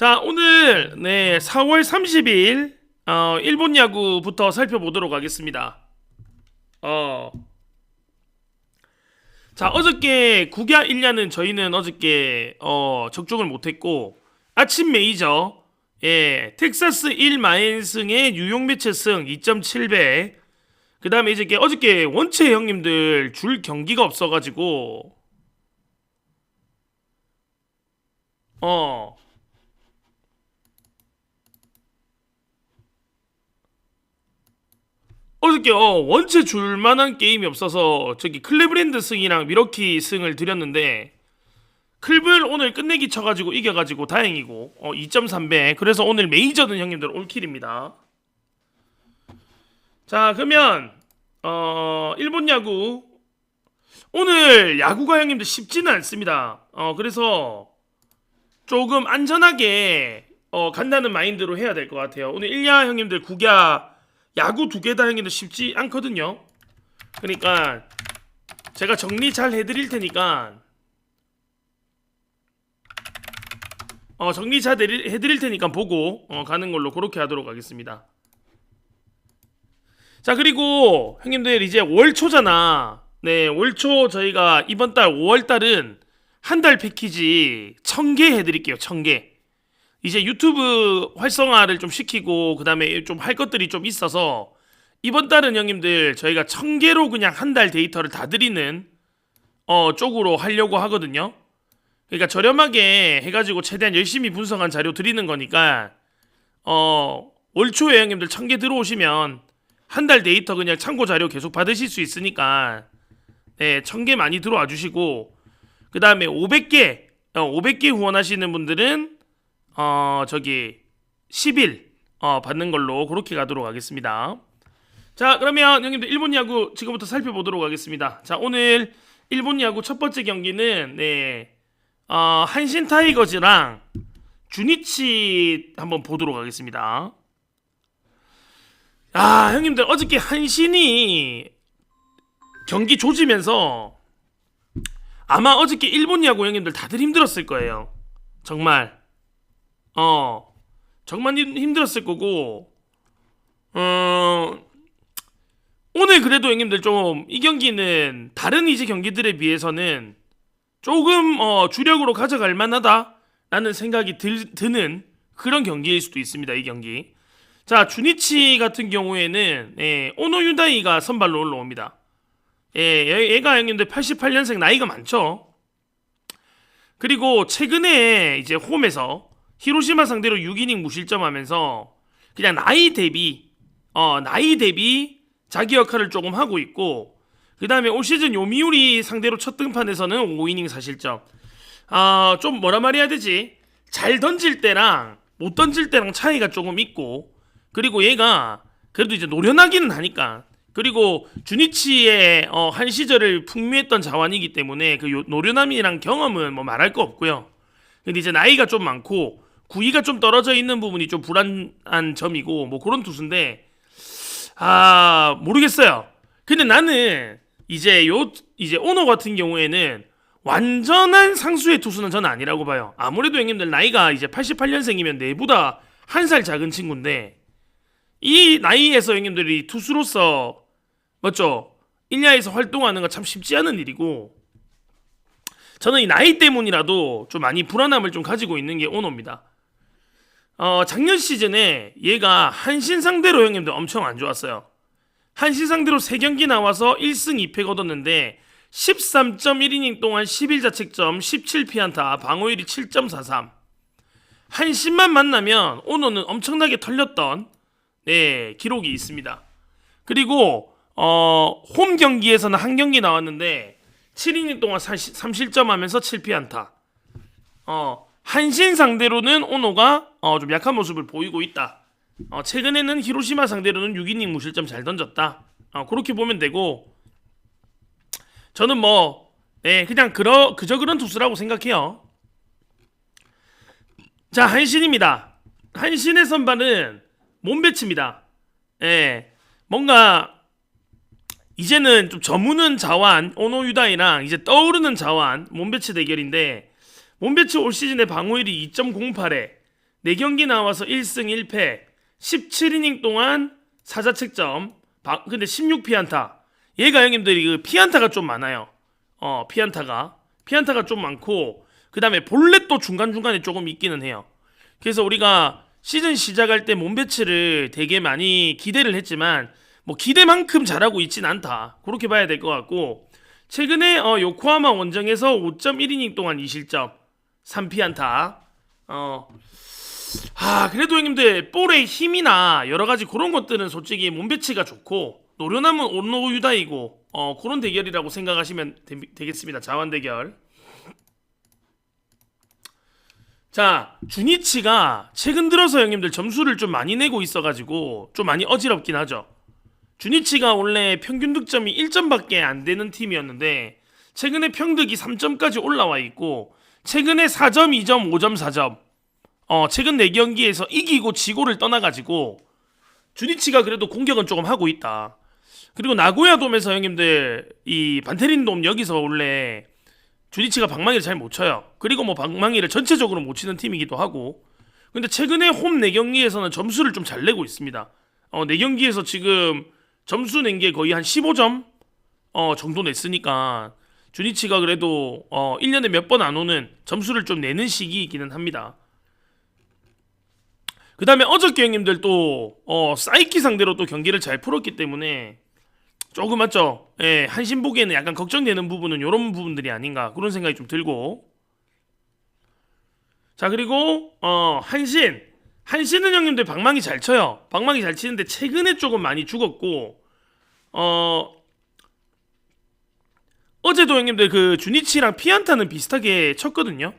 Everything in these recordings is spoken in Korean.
자, 오늘 4월 30일 일본 야구부터 살펴보도록 하겠습니다. 자, 어저께 국야 1야는 저희는 어저께 적중을 못했고, 아침 메이저 텍사스 1 마인승의 뉴욕 매체승 2.7배. 그 다음에 이제 어저께 원체 형님들 줄 경기가 없어가지고 어저께 원체 줄만한 게임이 없어서 저기 클리브랜드 승이랑 미러키 승을 드렸는데, 클블 오늘 끝내기 쳐가지고 이겨가지고 다행이고 2.3배. 그래서 오늘 메이저는 형님들 올킬입니다. 자, 그러면 일본 야구 오늘 야구가 형님들 쉽지는 않습니다. 그래서 조금 안전하게 간다는 마인드로 해야 될 것 같아요. 오늘 1야 형님들 국야 야구 두 개 다 형님들 쉽지 않거든요. 그러니까 제가 정리 잘 해드릴 테니까 정리 잘 해드릴 테니까 보고 가는 걸로 그렇게 하도록 하겠습니다. 자, 그리고 형님들 이제 월초잖아. 네, 월초 저희가 이번 달 5월달은 한 달 패키지 1000개 해드릴게요. 1000개. 이제 유튜브 활성화를 좀 시키고 그 다음에 좀 할 것들이 좀 있어서 이번 달은 형님들 저희가 1000개로 그냥 한 달 데이터를 다 드리는 쪽으로 하려고 하거든요. 그러니까 저렴하게 해가지고 최대한 열심히 분석한 자료 드리는 거니까 월초에 형님들 1000개 들어오시면 한 달 데이터 그냥 참고 자료 계속 받으실 수 있으니까 1000개 많이 들어와 주시고, 그 다음에 500개 후원하시는 분들은 저기 10일 받는 걸로 그렇게 가도록 하겠습니다. 자, 그러면 형님들 일본 야구 지금부터 살펴보도록 하겠습니다. 자, 오늘 일본 야구 첫 번째 경기는 한신 타이거즈랑 주니치 한번 보도록 하겠습니다. 형님들 어저께 한신이 경기 조지면서 아마 어저께 일본 야구 형님들 다들 힘들었을 거예요. 정말 정말 힘들었을 거고, 오늘 그래도 형님들 좀 이 경기는 다른 이제 경기들에 비해서는 조금 주력으로 가져갈 만하다 라는 생각이 드는 그런 경기일 수도 있습니다. 이 경기. 자, 주니치 같은 경우에는 오노 유다이가 선발로 올라옵니다. 얘가 형님들 88년생 나이가 많죠. 그리고 최근에 이제 홈에서 히로시마 상대로 6이닝 무실점하면서 그냥 나이 대비 자기 역할을 조금 하고 있고, 그 다음에 올 시즌 요미우리 상대로 첫 등판에서는 5이닝 사실점. 좀 뭐라 말해야 되지? 잘 던질 때랑 못 던질 때랑 차이가 조금 있고, 그리고 얘가 그래도 이제 노련하기는 하니까, 그리고 주니치의 한 시절을 풍미했던 자완이기 때문에 그 노련함이랑 경험은 뭐 말할 거 없고요. 근데 이제 나이가 좀 많고 구위가 좀 떨어져 있는 부분이 좀 불안한 점이고 뭐 그런 투수인데 모르겠어요. 근데 나는 이제 오노 같은 경우에는 완전한 상수의 투수는 저는 아니라고 봐요. 아무래도 형님들 나이가 이제 88년생이면 내보다 한 살 작은 친구인데, 이 나이에서 형님들이 투수로서 맞죠? 1야에서 활동하는 거 참 쉽지 않은 일이고, 저는 이 나이 때문이라도 좀 많이 불안함을 좀 가지고 있는 게 오노입니다. 작년 시즌에 얘가 한신 상대로 형님들 엄청 안 좋았어요. 한신 상대로 3경기 나와서 1승 2패 거뒀는데 13.1이닝 동안 11자책점 17피안타 방어율이 7.43. 한신만 만나면 오노는 엄청나게 털렸던 기록이 있습니다. 그리고 홈 경기에서는 한 경기 나왔는데 7이닝 동안 3실점 하면서 7피안타. 한신 상대로는 오노가 좀 약한 모습을 보이고 있다. 최근에는 히로시마 상대로는 6이닝 무실점 잘 던졌다. 그렇게 보면 되고, 저는 그냥 그저 그런 투수라고 생각해요. 자, 한신입니다. 한신의 선발은 몸배치입니다. 뭔가 이제는 좀 저무는 자완 오노 유다이랑 이제 떠오르는 자완 몸배치 대결인데, 몸배치 올 시즌에 방어율이 2.08에 4경기 나와서 1승 1패 17이닝 동안 4자책점 근데 16피안타. 얘가 형님들이 그 피안타가 좀 많아요. 피안타가 좀 많고, 그 다음에 볼넷도 중간중간에 조금 있기는 해요. 그래서 우리가 시즌 시작할 때 몸배치를 되게 많이 기대를 했지만 뭐 기대만큼 잘하고 있진 않다, 그렇게 봐야 될 것 같고, 최근에 요코하마 원정에서 5.1이닝 동안 2실점 3피안타. 그래도 형님들 볼의 힘이나 여러가지 그런 것들은 솔직히 몸배치가 좋고, 노련함은 온노 유다이고 그런 대결이라고 생각하시면 되겠습니다. 자완 대결. 자, 주니치가 최근 들어서 형님들 점수를 좀 많이 내고 있어가지고 좀 많이 어지럽긴 하죠. 주니치가 원래 평균 득점이 1점밖에 안 되는 팀이었는데 최근에 평득이 3점까지 올라와 있고, 최근에 4점, 2점, 5점, 4점 최근 4경기에서 이기고 지고를 떠나가지고 주니치가 그래도 공격은 조금 하고 있다. 그리고 나고야 돔에서 형님들 이 반테린 돔 여기서 원래 주니치가 방망이를 잘 못 쳐요. 그리고 뭐 방망이를 전체적으로 못 치는 팀이기도 하고, 근데 최근에 홈 4경기에서는 점수를 좀 잘 내고 있습니다. 4경기에서 지금 점수 낸 게 거의 한 15점 정도 냈으니까 주니치가 그래도 1년에 몇 번 안 오는 점수를 좀 내는 시기이기는 합니다. 그 다음에 어저께 형님들 또 사이키 상대로 또 경기를 잘 풀었기 때문에 조금 맞죠? 예, 한신 보기에는 약간 걱정되는 부분은 이런 부분들이 아닌가, 그런 생각이 좀 들고. 자, 그리고 한신은 형님들 방망이 잘 쳐요. 방망이 잘 치는데 최근에 조금 많이 죽었고, 어제도 형님들 그 주니치랑 피안타는 비슷하게 쳤거든요.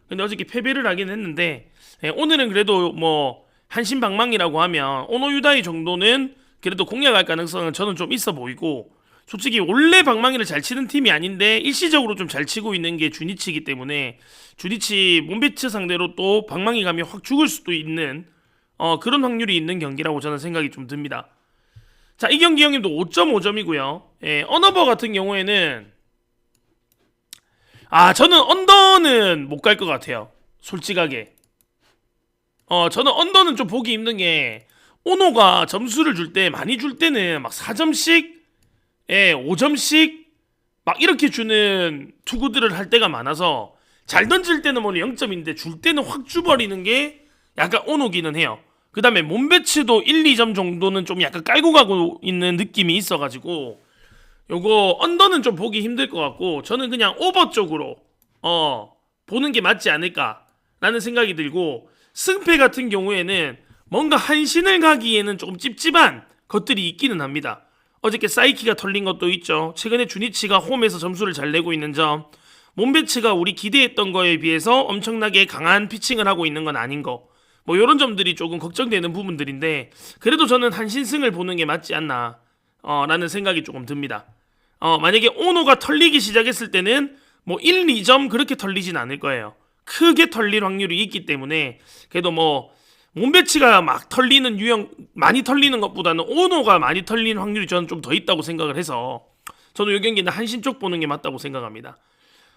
근데 어저께 패배를 하긴 했는데, 오늘은 그래도 뭐 한신 방망이라고 하면 오노 유다이 정도는 그래도 공략할 가능성은 저는 좀 있어 보이고, 솔직히 원래 방망이를 잘 치는 팀이 아닌데 일시적으로 좀 잘 치고 있는 게 주니치이기 때문에 주니치 몸배치 상대로 또 방망이 감이 확 죽을 수도 있는 그런 확률이 있는 경기라고 저는 생각이 좀 듭니다. 자, 이 경기 형님도 5.5점이고요. 언어버 같은 경우에는 저는 언더는 못 갈 것 같아요, 솔직하게. 저는 언더는 좀 보기 힘든 게, 오노가 점수를 줄 때 많이 줄 때는 막 4점씩 5점씩 막 이렇게 주는 투구들을 할 때가 많아서, 잘 던질 때는 뭐 0점인데 줄 때는 확 주버리는 게 약간 오노기는 해요. 그 다음에 몸배치도 1, 2점 정도는 좀 약간 깔고 가고 있는 느낌이 있어가지고 요거 언더는 좀 보기 힘들 것 같고, 저는 그냥 오버 쪽으로 보는 게 맞지 않을까 라는 생각이 들고, 승패 같은 경우에는 뭔가 한신을 가기에는 조금 찝찝한 것들이 있기는 합니다. 어저께 사이키가 털린 것도 있죠. 최근에 주니치가 홈에서 점수를 잘 내고 있는 점, 몸배치가 우리 기대했던 거에 비해서 엄청나게 강한 피칭을 하고 있는 건 아닌 거, 뭐 이런 점들이 조금 걱정되는 부분들인데, 그래도 저는 한신승을 보는 게 맞지 않나 라는 생각이 조금 듭니다. 만약에 오노가 털리기 시작했을 때는 뭐 1, 2점 그렇게 털리진 않을 거예요. 크게 털릴 확률이 있기 때문에, 그래도 뭐 몸배치가 막 털리는 유형, 많이 털리는 것보다는 오노가 많이 털리는 확률이 저는 좀 더 있다고 생각을 해서 저는 이 경기는 한신 쪽 보는 게 맞다고 생각합니다.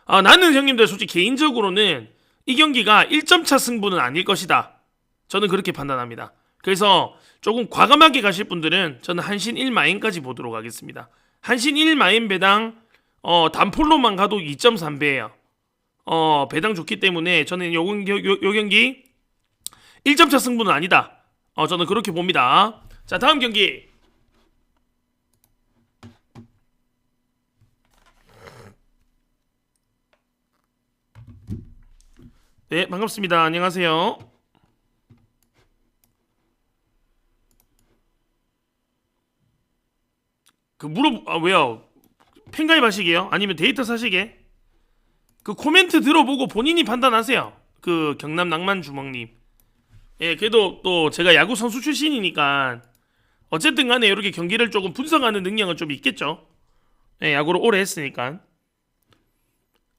나는 형님들 솔직히 개인적으로는 이 경기가 1점차 승부는 아닐 것이다, 저는 그렇게 판단합니다. 그래서 조금 과감하게 가실 분들은 저는 한신 1마인까지 보도록 하겠습니다. 한신 1마인 배당 단폴로만 가도 2.3배예요. 배당 좋기 때문에 저는 요 경기 1점차 승부는 아니다, 저는 그렇게 봅니다. 자, 다음 경기. 네, 반갑습니다. 안녕하세요. 왜요? 팬가입 하시게요? 아니면 데이터 사시게? 그 코멘트 들어보고 본인이 판단하세요. 그 경남 낭만 주먹님. 그래도 또 제가 야구 선수 출신이니까 어쨌든 간에 이렇게 경기를 조금 분석하는 능력은 좀 있겠죠. 야구를 오래 했으니까.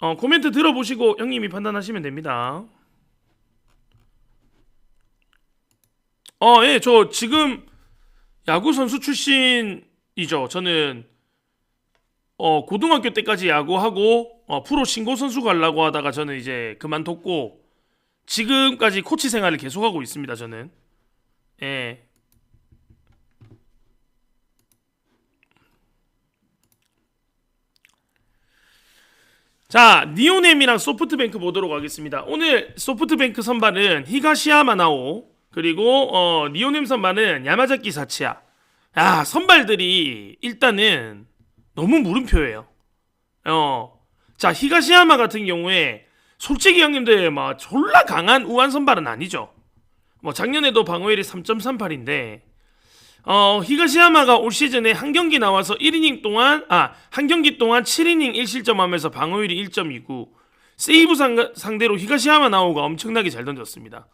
코멘트 들어보시고 형님이 판단하시면 됩니다. 저 지금 야구 선수 출신이죠. 저는 고등학교 때까지 야구하고 프로 신고 선수 가려고 하다가 저는 이제 그만뒀고, 지금까지 코치 생활을 계속하고 있습니다. 저는. 예. 자, 니오넴이랑 소프트뱅크 보도록 하겠습니다. 오늘 소프트뱅크 선발은 히가시야마 나오, 그리고 니오넴 선발은 야마자키 사치야. 야, 선발들이 일단은 너무 물음표예요. 자, 히가시야마 같은 경우에 솔직히 형님들 막 졸라 강한 우한 선발은 아니죠. 뭐 작년에도 방어율이 3.38인데 히가시야마가 올 시즌에 한 경기 나와서 1이닝 동안 한 경기 동안 7이닝 1실점하면서 방어율이 1.29. 세이브 상대로 히가시야마 나오가 엄청나게 잘 던졌습니다.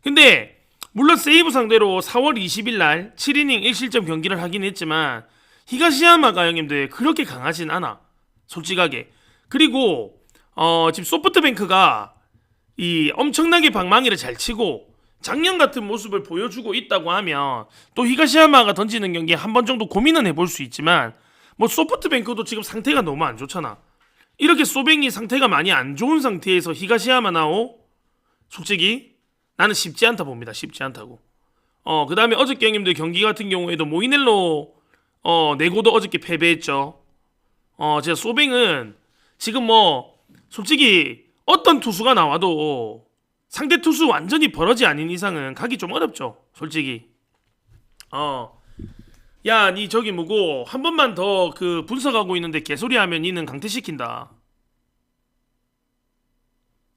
근데 물론 세이브 상대로 4월 20일 날 7이닝 1실점 경기를 하긴 했지만 히가시야마가 형님들 그렇게 강하진 않아. 솔직하게. 그리고 지금 소프트뱅크가 이 엄청나게 방망이를 잘 치고 작년 같은 모습을 보여주고 있다고 하면 또 히가시야마가 던지는 경기에 한 번 정도 고민은 해볼 수 있지만 뭐 소프트뱅크도 지금 상태가 너무 안 좋잖아. 이렇게 소뱅이 상태가 많이 안 좋은 상태에서 히가시야마 나오? 솔직히 나는 쉽지 않다 봅니다. 쉽지 않다고. 그 다음에 어저께 형님들 경기 같은 경우에도 모이넬로 내고도 어저께 패배했죠. 제가 소뱅은 지금 뭐 솔직히 어떤 투수가 나와도 상대 투수 완전히 버러지 아닌 이상은 가기 좀 어렵죠. 솔직히. 야, 니 저기 뭐고 한 번만 더 그 분석하고 있는데 개소리 하면 니는 강퇴시킨다.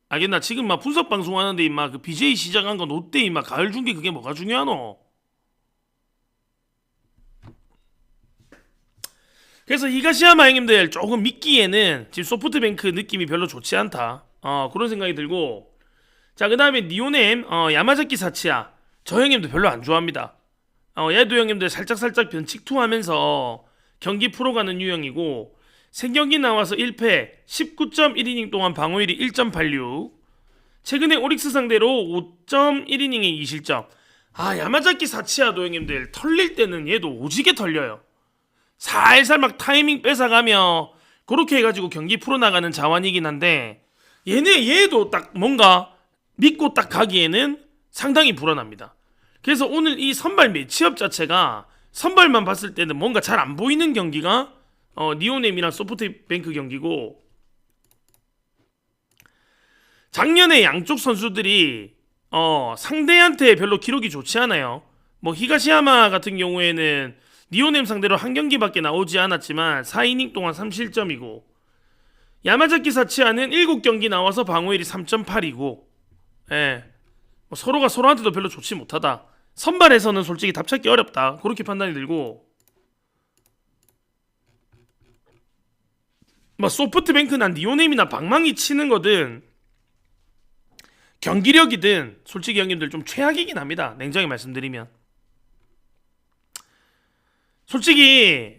알겠나? 지금 막 분석 방송 하는데 임마 그 BJ 시작한 거 롯데 임마 가을 중계 그게 뭐가 중요하노? 그래서 히가시야마 형님들 조금 믿기에는 지금 소프트뱅크 느낌이 별로 좋지 않다. 그런 생각이 들고, 자, 그 다음에 니오넴 야마자키 사치야. 저 형님도 별로 안 좋아합니다. 얘도 형님들 살짝 변칙투하면서 경기 풀어가는 유형이고, 생경기 나와서 1패 19.1이닝 동안 방어율이 1.86. 최근에 오릭스 상대로 5.1이닝에 2실점. 야마자키 사치야도 형님들 털릴 때는 얘도 오지게 털려요. 살살 막 타이밍 뺏어가며 그렇게 해가지고 경기 풀어나가는 자완이긴 한데, 얘도 딱 뭔가 믿고 딱 가기에는 상당히 불안합니다. 그래서 오늘 이 선발 매치업 자체가 선발만 봤을 때는 뭔가 잘 안 보이는 경기가 니오넴이랑 소프트뱅크 경기고, 작년에 양쪽 선수들이 상대한테 별로 기록이 좋지 않아요. 뭐 히가시야마 같은 경우에는 니오넴 상대로 한 경기밖에 나오지 않았지만 4이닝 동안 3실점이고, 야마자키 사치야는 7경기 나와서 방어율이 3.8이고, 예, 뭐 서로가 서로한테도 별로 좋지 못하다. 선발에서는 솔직히 답찾기 어렵다. 그렇게 판단이 들고, 뭐 소프트뱅크나 니오넴이나 방망이 치는 거든 경기력이든 솔직히 형님들 좀 최악이긴 합니다. 냉정히 말씀드리면. 솔직히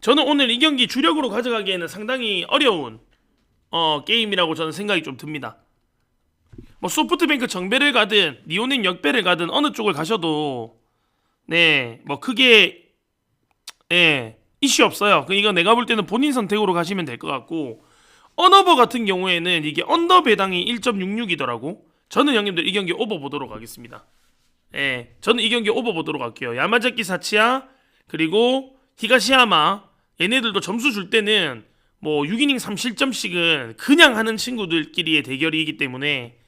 저는 오늘 이 경기 주력으로 가져가기에는 상당히 어려운 게임이라고 저는 생각이 좀 듭니다. 뭐 소프트뱅크 정배를 가든 니오넴 역배를 가든 어느 쪽을 가셔도 뭐 크게 이슈 없어요. 이거 내가 볼 때는 본인 선택으로 가시면 될 것 같고, 언어버 같은 경우에는 이게 언더 배당이 1.66이더라고. 저는 형님들 이 경기 오버 보도록 하겠습니다. 저는 이 경기 오버 보도록 할게요. 야마자키 사치야 그리고 히가시야마, 얘네들도 점수 줄 때는 뭐 6이닝 3실점씩은 그냥 하는 친구들끼리의 대결이기 때문에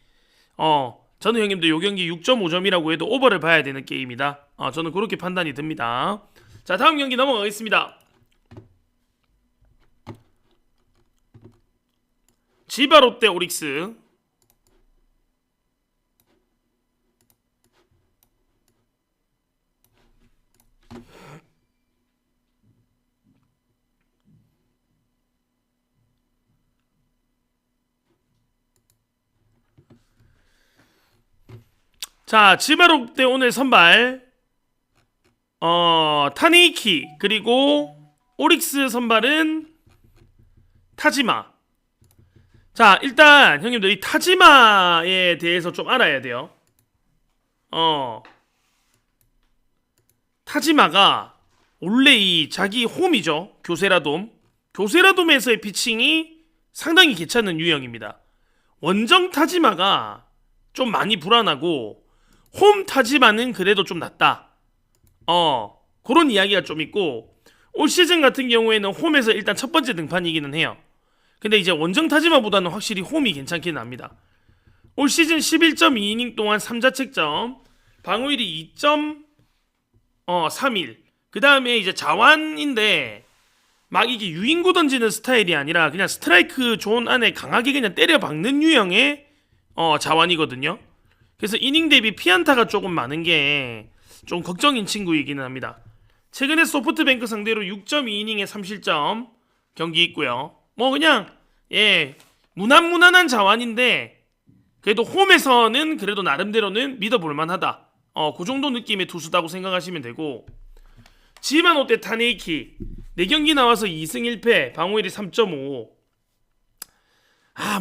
저는 형님들 요 경기 6.5점이라고 해도 오버를 봐야 되는 게임이다. 저는 그렇게 판단이 듭니다. 자, 다음 경기 넘어가겠습니다. 지바 롯데 오릭스. 자, 지바 롯데 오늘 선발 타니키, 그리고 오릭스 선발은 타지마. 자, 일단 형님들 이 타지마에 대해서 좀 알아야 돼요. 타지마가 원래 이 자기 홈이죠. 교세라돔. 교세라돔에서의 피칭이 상당히 괜찮은 유형입니다. 원정 타지마가 좀 많이 불안하고 홈 타지마는 그래도 좀 낫다. 그런 이야기가 좀 있고, 올 시즌 같은 경우에는 홈에서 일단 첫 번째 등판이기는 해요. 근데 이제 원정 타지마보다는 확실히 홈이 괜찮긴 합니다. 올 시즌 11.2이닝 동안 3자책점, 방어율이 2.31. 그 다음에 이제 자완인데 막 이게 유인구 던지는 스타일이 아니라 그냥 스트라이크 존 안에 강하게 그냥 때려 박는 유형의 자완이거든요. 그래서 이닝 대비 피안타가 조금 많은 게 좀 걱정인 친구이기는 합니다. 최근에 소프트뱅크 상대로 6.2이닝에 3실점 경기 있고요. 뭐 그냥 무난무난한 자완인데 그래도 홈에서는 그래도 나름대로는 믿어볼 만하다. 그 정도 느낌의 투수다고 생각하시면 되고, 지만 롯데 타네이키 4경기 나와서 2승 1패, 방어율이 3.5.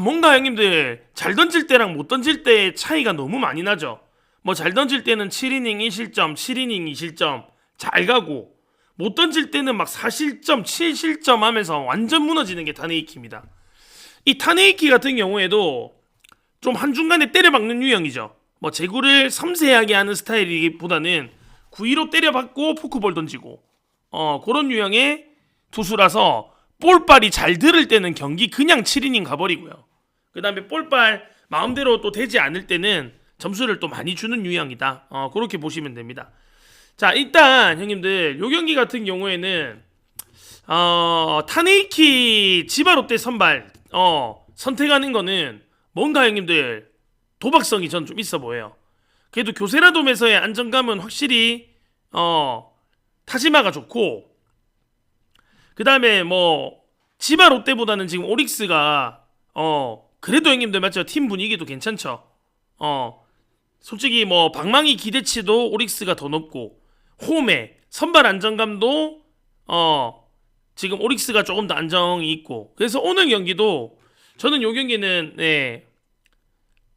뭔가 형님들 잘 던질 때랑 못 던질 때의 차이가 너무 많이 나죠. 뭐 잘 던질 때는 7이닝 1실점, 7이닝 2실점 잘 가고, 못 던질 때는 막 4실점, 7실점 하면서 완전 무너지는 게 타네이키입니다. 이 타네이키 같은 경우에도 좀 한중간에 때려박는 유형이죠. 뭐 제구를 섬세하게 하는 스타일이기보다는 구위로 때려박고 포크볼 던지고 그런 유형의 투수라서 볼빨이 잘 들을 때는 경기 그냥 7이닝 가버리고요. 그 다음에 볼빨 마음대로 또 되지 않을 때는 점수를 또 많이 주는 유형이다. 그렇게 보시면 됩니다. 자, 일단 형님들 요 경기 같은 경우에는 타네이키 지바 롯데 선발 선택하는 거는 뭔가 형님들 도박성이 전 좀 있어 보여요. 그래도 교세라돔에서의 안정감은 확실히 타지마가 좋고, 그 다음에 뭐 지바 롯데보다는 지금 오릭스가 그래도 형님들 맞죠? 팀 분위기도 괜찮죠. 솔직히 뭐 방망이 기대치도 오릭스가 더 높고, 홈에 선발 안정감도 지금 오릭스가 조금 더 안정이 있고, 그래서 오늘 경기도 저는 요 경기는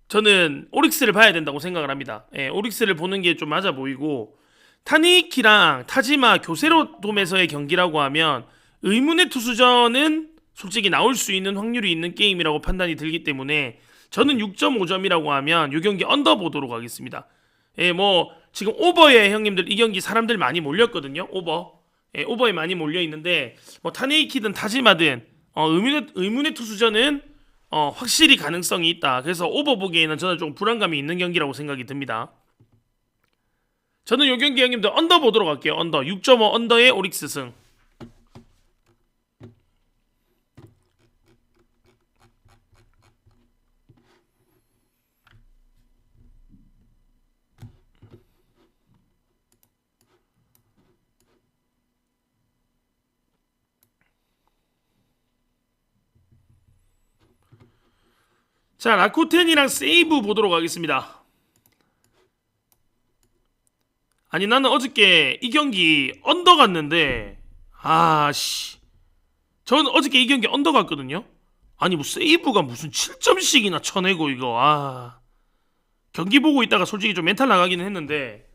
저는 오릭스를 봐야 된다고 생각을 합니다. 오릭스를 보는 게 좀 맞아 보이고, 타니키랑 타지마 교세로돔에서의 경기라고 하면 의문의 투수전은 솔직히 나올 수 있는 확률이 있는 게임이라고 판단이 들기 때문에 저는 6.5점이라고 하면 이 경기 언더 보도록 하겠습니다. 뭐 지금 오버에 형님들 이 경기 사람들 많이 몰렸거든요. 오버에 많이 몰려 있는데 뭐 타네이키든 타지마든 의문의 투수전은 확실히 가능성이 있다. 그래서 오버 보기에는 저는 좀 불안감이 있는 경기라고 생각이 듭니다. 저는 이 경기 형님들 언더 보도록 할게요. 언더 6.5 언더의 오릭스 승. 자, 라쿠텐이랑 세이브 보도록 하겠습니다. 아니 나는 어저께 이 경기 언더 갔는데 저는 어저께 이 경기 언더 갔거든요. 아니 뭐 세이브가 무슨 7점씩이나 쳐내고 이거 경기 보고 있다가 솔직히 좀 멘탈 나가기는 했는데,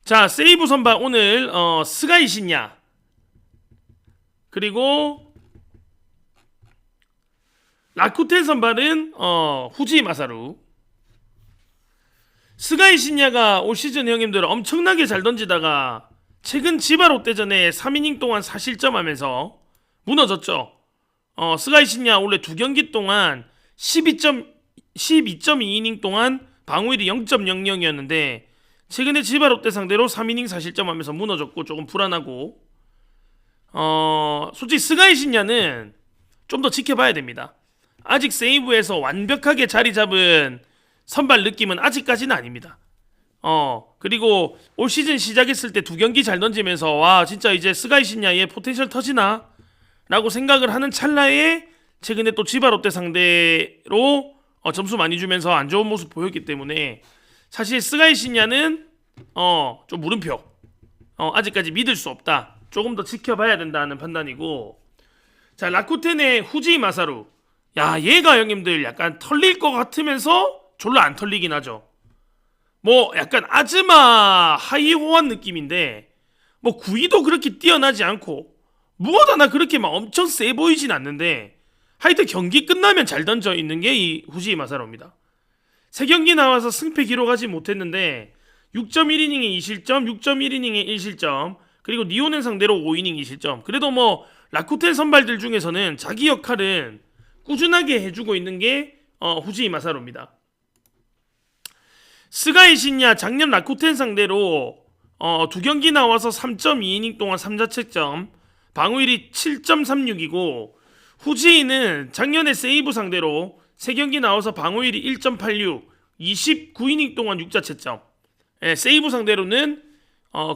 자, 세이브 선발 오늘 스가이 신야, 그리고 라쿠텐 선발은 후지 마사루. 스가이 신야가 올 시즌 형님들 엄청나게 잘 던지다가 최근 지바 롯데전에 3이닝 동안 4실점 하면서 무너졌죠. 스가이 신야 원래 2경기 동안 12.2이닝 동안 방어율이 0.00이었는데 최근에 지바 롯데 상대로 3이닝 4실점 하면서 무너졌고 조금 불안하고, 솔직히 스가이 신야는 좀 더 지켜봐야 됩니다. 아직 세이브에서 완벽하게 자리 잡은 선발 느낌은 아직까지는 아닙니다. 그리고 올 시즌 시작했을 때 2경기 잘 던지면서 와 진짜 이제 스가이 신야의 포텐셜 터지나? 라고 생각을 하는 찰나에 최근에 또 지바 롯데 상대로 점수 많이 주면서 안 좋은 모습 보였기 때문에 사실 스가이 신야는 좀 물음표, 아직까지 믿을 수 없다, 조금 더 지켜봐야 된다는 판단이고, 자, 라쿠텐의 후지 마사루, 야 얘가 형님들 약간 털릴 것 같으면서 졸라 안 털리긴 하죠. 뭐 약간 아즈마 하이호환 느낌인데 뭐 구위도 그렇게 뛰어나지 않고 무엇 하나 그렇게 막 엄청 세 보이진 않는데 하여튼 경기 끝나면 잘 던져 있는 게 이 후지이 마사로입니다. 세 경기 나와서 승패 기록하지 못했는데 6.1이닝에 2실점, 6.1이닝에 1실점, 그리고 니온을 상대로 5이닝 2실점. 그래도 뭐 라쿠텐 선발들 중에서는 자기 역할은 꾸준하게 해주고 있는 게 후지이 마사로입니다. 스가이 신야 작년 라쿠텐 상대로 두 경기 나와서 3.2이닝 동안 3자책점, 방어율이 7.36이고 후지이는 작년에 세이브 상대로 3경기 나와서 방어율이 1.86, 29이닝 동안 6자책점. 예, 세이브 상대로는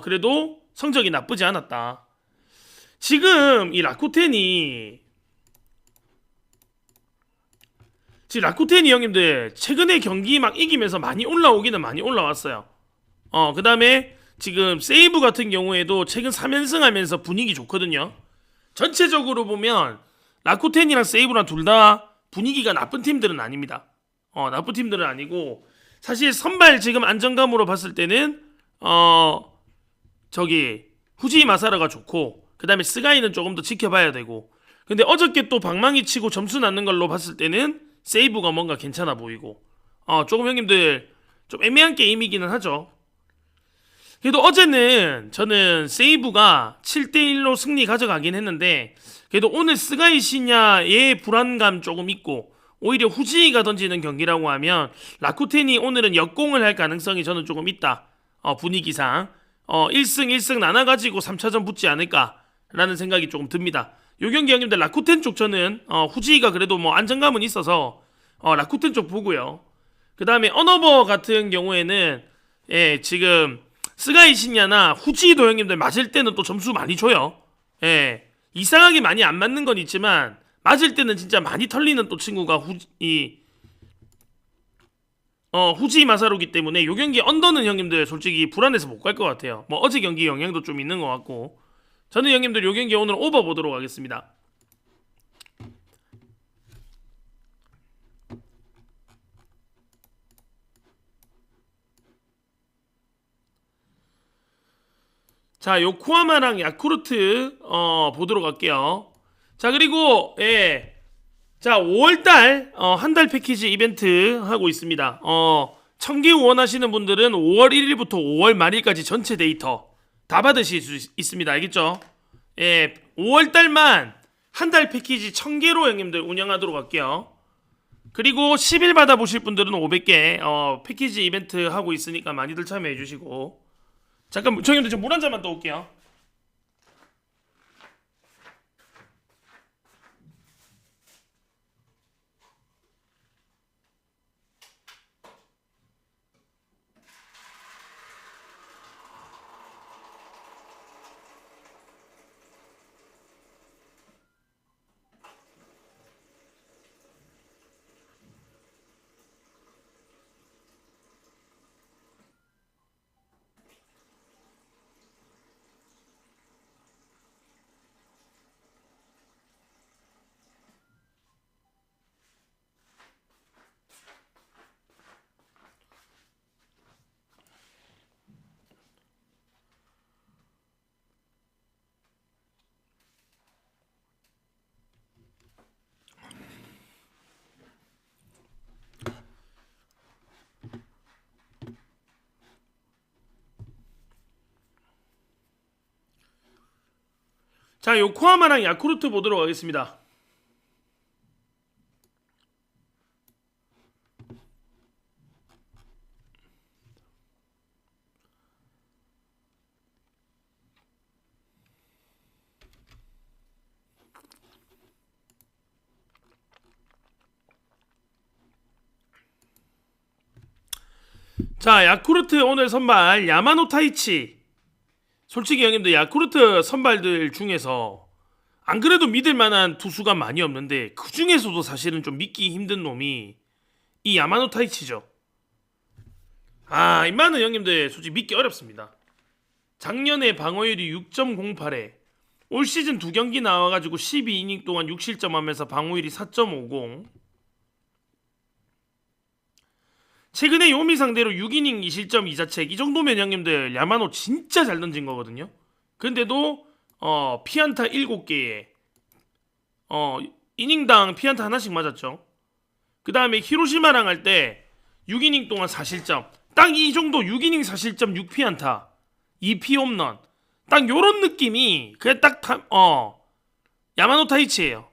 그래도 성적이 나쁘지 않았다. 지금 이 라쿠텐이 형님들 최근에 경기 막 이기면서 많이 올라오기는 많이 올라왔어요. 그 다음에 지금 세이브 같은 경우에도 최근 3연승 하면서 분위기 좋거든요. 전체적으로 보면 라쿠텐이랑 세이브랑 둘 다 분위기가 나쁜 팀들은 아닙니다. 나쁜 팀들은 아니고 사실 선발 지금 안정감으로 봤을 때는 후지이 마사라가 좋고 그 다음에 스가이는 조금 더 지켜봐야 되고 근데 어저께 또 방망이 치고 점수 낳는 걸로 봤을 때는 세이브가 뭔가 괜찮아 보이고 조금 형님들 좀 애매한 게임이기는 하죠. 그래도 어제는 저는 세이브가 7대1로 승리 가져가긴 했는데 그래도 오늘 스가이 시냐의 불안감 조금 있고 오히려 후지이가 던지는 경기라고 하면 라쿠텐이 오늘은 역공을 할 가능성이 저는 조금 있다. 분위기상 1승 1승 나눠가지고 3차전 붙지 않을까라는 생각이 조금 듭니다. 요 경기 형님들 라쿠텐 쪽 저는 후지이가 그래도 뭐 안정감은 있어서 라쿠텐 쪽 보고요. 그 다음에 어너버 같은 경우에는 지금 스가이 신야나 후지이도 형님들 맞을 때는 또 점수 많이 줘요. 이상하게 많이 안 맞는 건 있지만 맞을 때는 진짜 많이 털리는 또 친구가 후지이 마사루기 때문에 요 경기 언더는 형님들 솔직히 불안해서 못 갈 것 같아요. 뭐 어제 경기 영향도 좀 있는 것 같고 저는 형님들 요 경기 오늘 오버 보도록 하겠습니다. 자, 요코하마랑 야쿠르트 보도록 할게요. 자, 그리고 자, 5월달 한 달 패키지 이벤트 하고 있습니다. 1000개 원하시는 분들은 5월 1일부터 5월 말일까지 전체 데이터 다 받으실 수 있습니다. 알겠죠? 5월달만 한 달 패키지 1000개로 형님들 운영하도록 할게요. 그리고 10일 받아보실 분들은 500개 패키지 이벤트 하고 있으니까 많이들 참여해 주시고 잠깐 형님들 저 물 한 잔만 더 올게요. 자, 요코하마랑 야쿠르트 보도록 하겠습니다. 자, 야쿠르트 오늘 선발 야마노 타이치. 솔직히 형님들 야쿠르트 선발들 중에서 안 그래도 믿을 만한 투수가 많이 없는데 그 중에서도 사실은 좀 믿기 힘든 놈이 이 야마노 타이치죠. 이만은 형님들 솔직히 믿기 어렵습니다. 작년에 방어율이 6.08에 올 시즌 두 경기 나와가지고 12이닝 동안 6실점하면서 방어율이 4.50. 최근에 요미 상대로 6이닝 2실점 2자책 이 정도면 형님들 야마노 진짜 잘 던진 거거든요. 근데도 피안타 7개에 이닝당 피안타 하나씩 맞았죠. 그 다음에 히로시마랑 할 때 6이닝 동안 4실점 딱 이 정도 6이닝 4실점 6피안타 2피 홈런 딱 요런 느낌이 그냥 딱 야마노 타이치예요.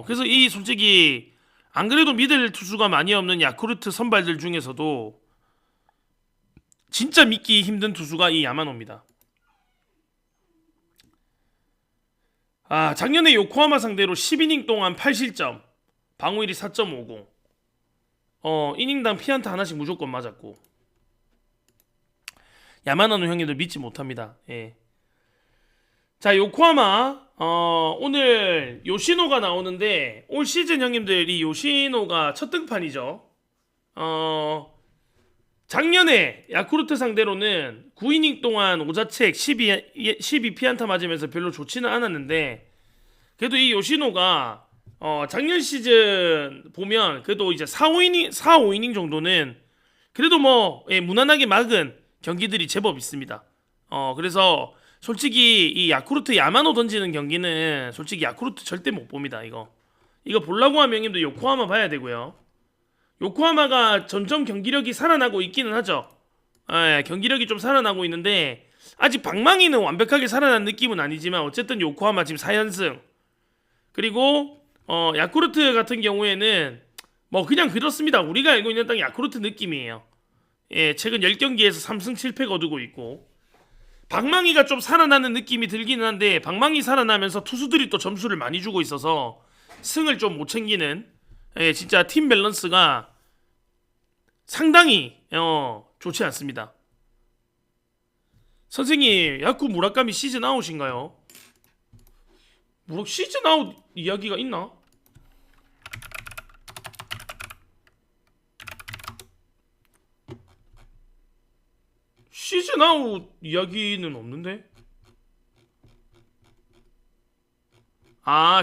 그래서 이 솔직히 안 그래도 믿을 투수가 많이 없는 야쿠르트 선발들 중에서도 진짜 믿기 힘든 투수가 이 야마노입니다. 작년에 요코하마 상대로 10이닝 동안 8실점 방어율이 4.50 이닝당 피안타 하나씩 무조건 맞았고 야마노는 형님들 믿지 못합니다. 예. 자, 요코하마 오늘 요시노가 나오는데 올 시즌 형님들 이 요시노가 첫 등판이죠. 작년에 야쿠르트 상대로는 9이닝 동안 5자책 12피안타 맞으면서 별로 좋지는 않았는데 그래도 이 요시노가 작년 시즌 보면 그래도 이제 4, 5이닝 정도는 그래도 무난하게 막은 경기들이 제법 있습니다. 그래서 솔직히 이 야쿠르트 야마노 던지는 경기는 솔직히 야쿠르트 절대 못 봅니다. 이거 보려고 하면 형님도 요코하마 봐야 되고요. 요코하마가 점점 경기력이 살아나고 있기는 하죠. 경기력이 좀 살아나고 있는데 아직 방망이는 완벽하게 살아난 느낌은 아니지만 어쨌든 요코하마 지금 4연승 그리고 야쿠르트 같은 경우에는 그냥 그렇습니다. 우리가 알고 있는 딱 야쿠르트 느낌이에요. 예, 최근 10경기에서 3승 7패 거두고 있고 방망이가 좀 살아나는 느낌이 들기는 한데 방망이 살아나면서 투수들이 또 점수를 많이 주고 있어서 승을 좀 못 챙기는 진짜 팀 밸런스가 상당히 좋지 않습니다. 선생님 야쿠 무라카미 시즌 아웃인가요? 시즌 아웃 이야기가 있나? 시즌 아웃 이야기는 없는데?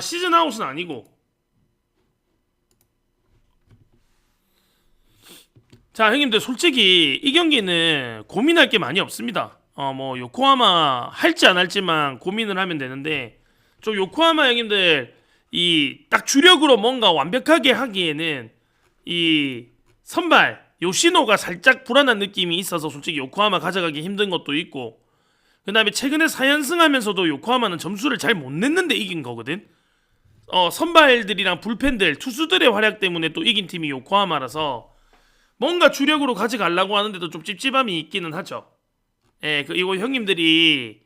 시즌 아웃은 아니고 자 형님들 솔직히 이 경기는 고민할 게 많이 없습니다. 요코하마 할지 안 할지만 고민을 하면 되는데 좀 요코하마 형님들 이 딱 주력으로 뭔가 완벽하게 하기에는 이 선발 요시노가 살짝 불안한 느낌이 있어서 솔직히 요코하마 가져가기 힘든 것도 있고 그 다음에 최근에 4연승 하면서도 요코하마는 점수를 잘 못 냈는데 이긴 거거든. 선발들이랑 불펜들 투수들의 활약 때문에 또 이긴 팀이 요코하마라서 뭔가 주력으로 가져가려고 하는데도 좀 찝찝함이 있기는 하죠. 이거 형님들이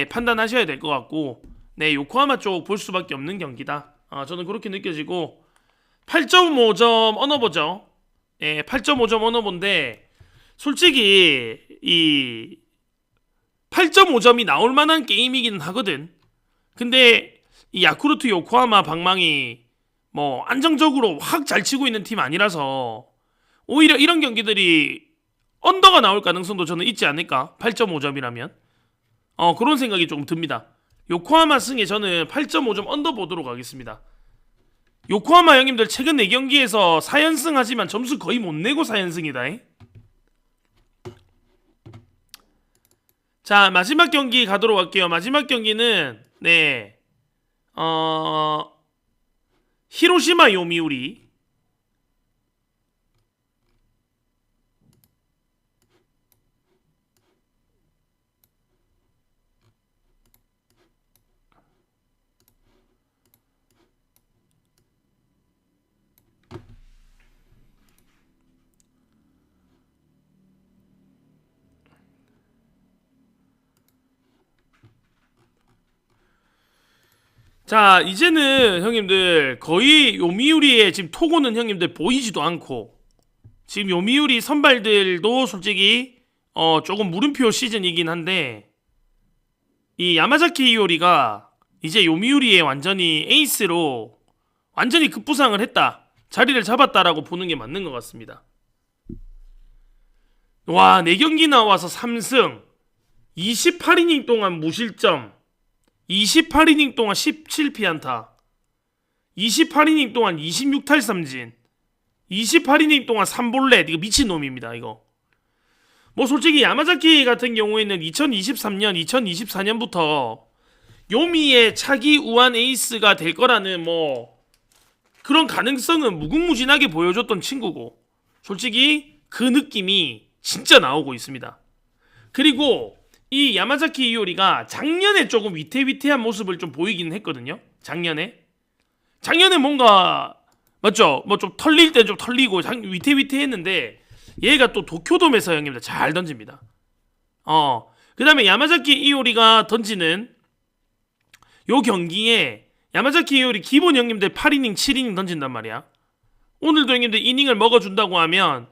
판단하셔야 될 것 같고 요코하마 쪽 볼 수밖에 없는 경기다. 저는 그렇게 느껴지고 8.5점 언어보죠. 8.5점 언어본데 솔직히 이 8.5점이 나올 만한 게임이긴 하거든. 근데 이 야쿠르트 요코하마 방망이 안정적으로 확 잘 치고 있는 팀 아니라서 오히려 이런 경기들이 언더가 나올 가능성도 저는 있지 않을까? 8.5점이라면 그런 생각이 조금 듭니다. 요코하마 승에 저는 8.5점 언더 보도록 하겠습니다. 요코하마 형님들 최근 4경기에서 4연승 하지만 점수 거의 못 내고 4연승이다. 자 마지막 경기 가도록 할게요. 마지막 경기는 히로시마 요미우리 자 이제는 형님들 거의 요미우리의 지금 토고는 형님들 보이지도 않고 지금 요미우리 선발들도 솔직히 조금 물음표 시즌이긴 한데 이 야마자키 이오리가 이제 요미우리의 완전히 에이스로 완전히 급부상을 했다, 자리를 잡았다라고 보는 게 맞는 것 같습니다. 와 4경기 나와서 3승 28이닝 동안 무실점 28이닝 동안 17피안타 28이닝 동안 26탈삼진 28이닝 동안 3볼넷. 이거 미친놈입니다 이거. 뭐 솔직히 야마자키 같은 경우에는 2023년 2024년부터 요미의 차기 우한 에이스가 될 거라는 뭐 그런 가능성은 무궁무진하게 보여줬던 친구고, 솔직히 그 느낌이 진짜 나오고 있습니다. 그리고 이 야마자키 이오리가 작년에 조금 위태위태한 모습을 좀 보이긴 했거든요. 작년에 뭔가 맞죠? 뭐 좀 털릴 때 좀 털리고 위태위태했는데 얘가 또 도쿄돔에서 형님들 잘 던집니다. 그 다음에 야마자키 이오리가 던지는 요 경기에 야마자키 이오리 기본 형님들 8이닝 7이닝 던진단 말이야. 오늘도 형님들 이닝을 먹어준다고 하면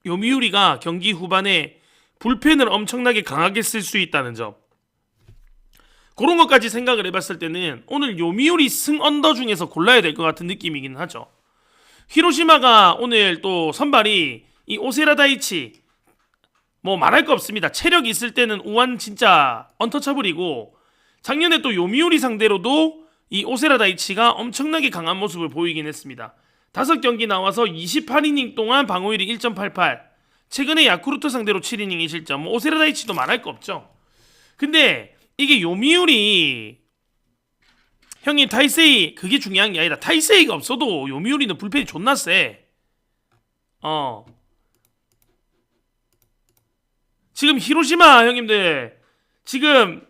요미우리가 경기 후반에 불펜을 엄청나게 강하게 쓸 수 있다는 점, 그런 것까지 생각을 해봤을 때는 오늘 요미우리 승 언더 중에서 골라야 될 것 같은 느낌이긴 하죠. 히로시마가 오늘 또 선발이 이 오세라 다이치, 뭐 말할 거 없습니다. 체력 있을 때는 우한 진짜 언터처블이고, 작년에 또 요미우리 상대로도 이 오세라 다이치가 엄청나게 강한 모습을 보이긴 했습니다. 5경기 나와서 28이닝 동안 방어율이 1.88, 최근에 야쿠르트 상대로 7이닝 2실점, 뭐 오세라 다이치도 말할 거 없죠. 근데 이게 요미우리 형님 타이세이 그게 중요한 게 아니라, 타이세이가 없어도 요미우리는 불펜이 존나 세. 지금 히로시마 형님들, 지금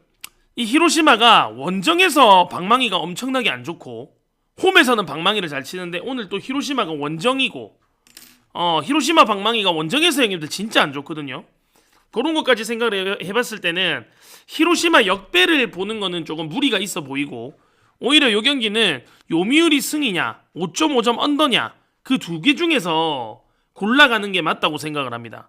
이 히로시마가 원정에서 방망이가 엄청나게 안 좋고 홈에서는 방망이를 잘 치는데, 오늘 또 히로시마가 원정이고 히로시마 방망이가 원정에서 형님들 진짜 안 좋거든요. 그런 것까지 생각을 해봤을 때는 히로시마 역배를 보는 거는 조금 무리가 있어 보이고, 오히려 요 경기는 요미우리 승이냐 5.5점 언더냐 그 두 개 중에서 골라가는 게 맞다고 생각을 합니다.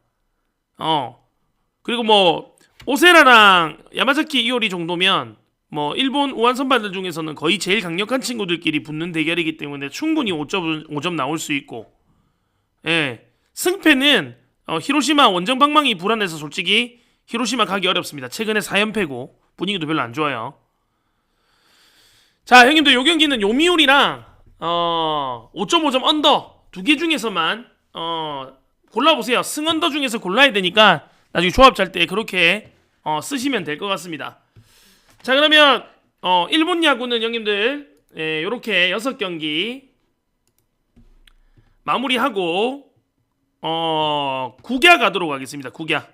그리고 뭐 오세라랑 야마자키 이오리 정도면 뭐 일본 우한 선발들 중에서는 거의 제일 강력한 친구들끼리 붙는 대결이기 때문에 충분히 5점 나올 수 있고, 예, 승패는 히로시마 원정 방망이 불안해서 솔직히 히로시마 가기 어렵습니다. 최근에 4연패고 분위기도 별로 안 좋아요. 자 형님들, 요 경기는 요미우리랑 5.5점 언더 두 개 중에서만 골라보세요. 승 언더 중에서 골라야 되니까 나중에 조합 짤 때 그렇게 쓰시면 될 것 같습니다. 자 그러면 일본 야구는 형님들 요렇게 6경기 마무리하고 9야 가도록 하겠습니다. 9야.